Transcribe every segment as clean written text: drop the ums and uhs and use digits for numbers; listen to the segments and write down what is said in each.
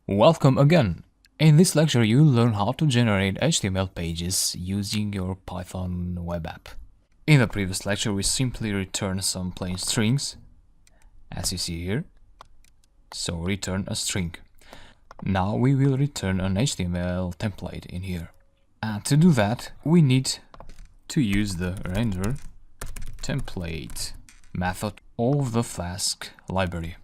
Welcome again! In this lecture you'll learn how to generate HTML pages using your Python web app. In the previous lecture we simply returned some plain strings, as you see here. So return a string. Now we will return an HTML template in here. And to do that we need to use the render template method of the Flask library.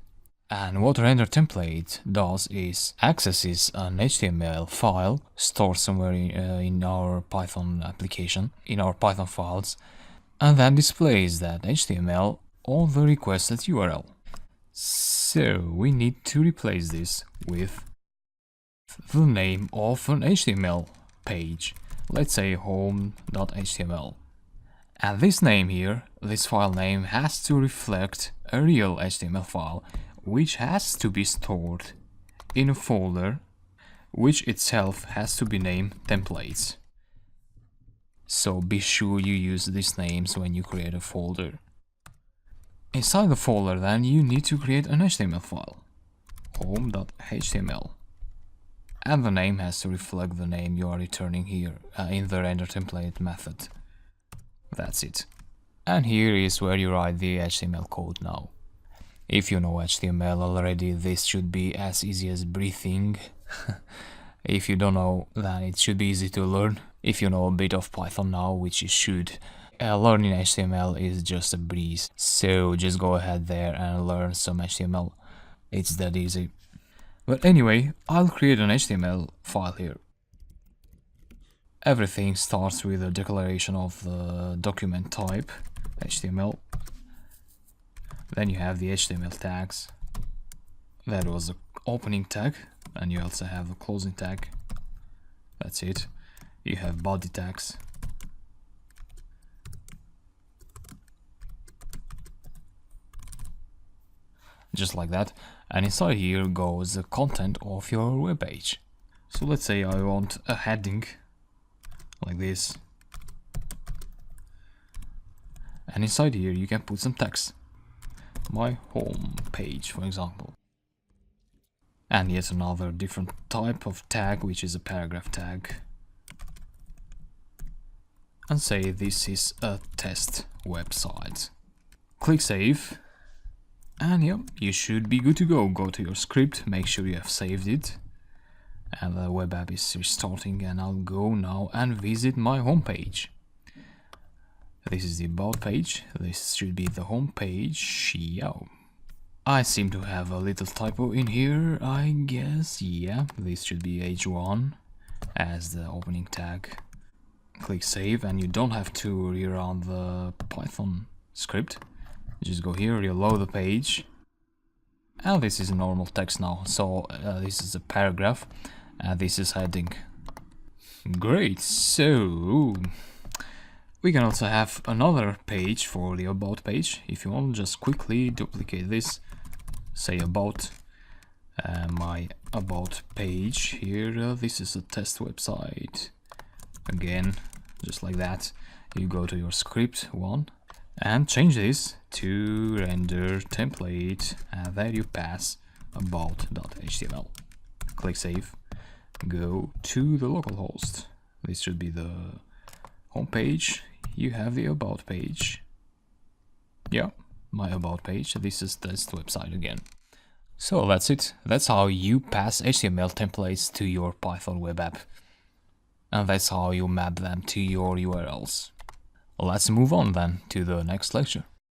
And what render template does is accesses an HTML file stored somewhere in our Python application, in our Python files, and then displays that HTML on the requested URL. So we need to replace this with the name of an HTML page, let's say home.html. And this name here, this file name, has to reflect a real HTML file, which has to be stored in a folder which itself has to be named templates. So be sure you use these names when you create a folder. Inside the folder then you need to create an HTML file, home.html, and the name has to reflect the name you are returning here in the render template method. That's it. And here is where you write the HTML code now. If you know HTML already, this should be as easy as breathing. If you don't know, then it should be easy to learn. If you know a bit of Python now, which you should, learning HTML is just a breeze. So just go ahead there and learn some HTML. It's that easy. But anyway, I'll create an HTML file here. Everything starts with a declaration of the document type, HTML. Then you have the HTML tags. That was the opening tag, and you also have the closing tag. That's it. You have body tags. Just like that. And inside here goes the content of your web page. So let's say I want a heading like this. And inside here you can put some text. My home page, for example. And yet another different type of tag, which is a paragraph tag. And say this is a test website. Click save. And yeah, you should be good to go. Go to your script, make sure you have saved it. And the web app is restarting, and I'll go now and visit my home page. This is the about page. This should be the home page. Yeah. I seem to have a little typo in here, I guess. Yeah, this should be h1 as the opening tag. Click save, and you don't have to rerun the Python script. Just go here, reload the page. And this is normal text now. So this is a paragraph, and this is heading. Great. So we can also have another page for the about page. If you want, just quickly duplicate this, say about my about page here. This is a test website. Again, just like that, you go to your script one and change this to render template, and there you pass about.html. Click save, go to the localhost. This should be the home page. You have the about page. Yeah, my about page. This is test website again. So that's it. That's how you pass HTML templates to your Python web app. And that's how you map them to your URLs. Let's move on then to the next lecture.